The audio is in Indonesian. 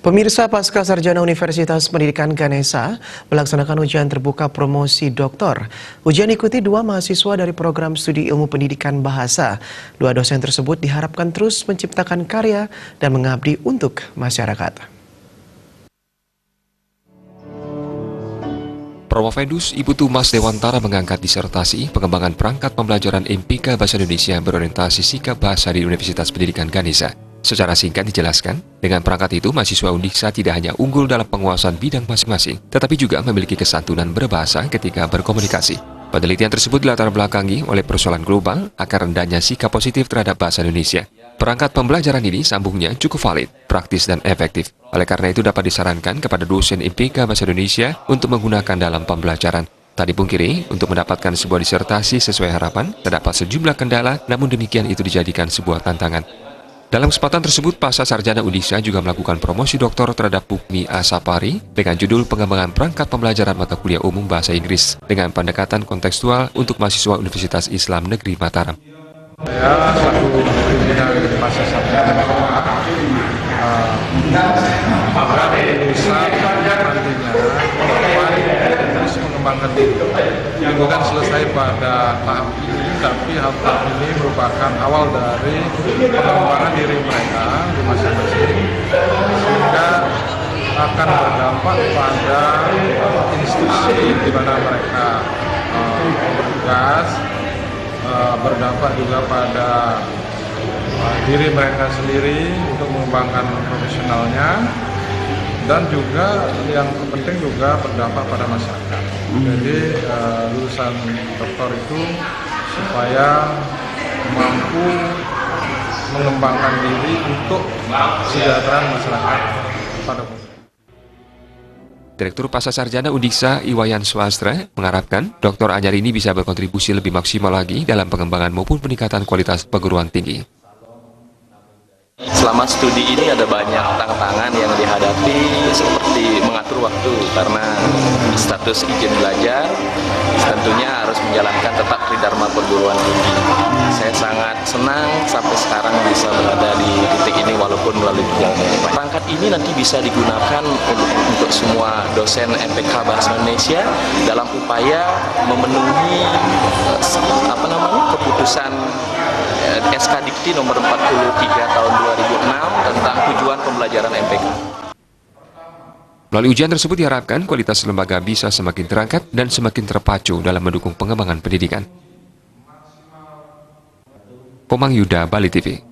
Pemirsa, Pasca Sarjana Universitas Pendidikan Ganesha melaksanakan ujian terbuka promosi doktor. Ujian ikuti 2 mahasiswa dari program studi ilmu pendidikan bahasa. 2 dosen tersebut diharapkan terus menciptakan karya dan mengabdi untuk masyarakat. Promovendus Ibu Tumas Dewantara mengangkat disertasi pengembangan perangkat pembelajaran MPK Bahasa Indonesia berorientasi sikap bahasa di Universitas Pendidikan Ganesha. Secara singkat dijelaskan, dengan perangkat itu mahasiswa Undiksa tidak hanya unggul dalam penguasaan bidang masing-masing, tetapi juga memiliki kesantunan berbahasa ketika berkomunikasi. Penelitian tersebut dilatar belakangi oleh persoalan global akan rendahnya sikap positif terhadap bahasa Indonesia. Perangkat pembelajaran ini sambungnya cukup valid, praktis, dan efektif. Oleh karena itu dapat disarankan kepada dosen MPK Bahasa Indonesia untuk menggunakan dalam pembelajaran. Tak dipungkiri, untuk mendapatkan sebuah disertasi sesuai harapan, terdapat sejumlah kendala, namun demikian itu dijadikan sebuah tantangan. Dalam kesempatan tersebut, Pasca Sarjana Undiksa juga melakukan promosi doktor terhadap Bukmi Asapari dengan judul pengembangan perangkat pembelajaran mata kuliah umum bahasa Inggris dengan pendekatan kontekstual untuk mahasiswa Universitas Islam Negeri Mataram. Saya selaku pimpinan Pasca Sarjana bisa nantinya terus mengembangkan diri. Ini bukan selesai pada tahap ini, tapi tahap ini merupakan awal dari pengembangan diri mereka di masing-masing, sehingga akan berdampak pada institusi di mana mereka bertugas, berdampak juga pada diri mereka sendiri untuk mengembangkan profesionalnya, dan juga yang penting juga berdampak pada masyarakat. Jadi lulusan doktor itu supaya mampu mengembangkan diri untuk kesejahteraan masyarakat pada umumnya. Direktur Pasca Sarjana Undiksa Iwayan Swastra mengharapkan Dr. Anyar ini bisa berkontribusi lebih maksimal lagi dalam pengembangan maupun peningkatan kualitas perguruan tinggi. Selama studi ini ada banyak tantangan yang dihadapi, seperti mengatur waktu karena status izin belajar tentunya harus menjalankan tetap tridharma perguruan tinggi. Saya sangat senang sampai sekarang bisa berada di titik ini walaupun melalui perjalanan. Perangkat ini nanti bisa digunakan untuk semua dosen MPK Bahasa Indonesia dalam upaya memenuhi keputusan SK Dikti nomor 43 tahun 2006 tentang tujuan pembelajaran MPK. Melalui ujian tersebut diharapkan kualitas lembaga bisa semakin terangkat dan semakin terpacu dalam mendukung pengembangan pendidikan. Komang Yuda, Bali TV.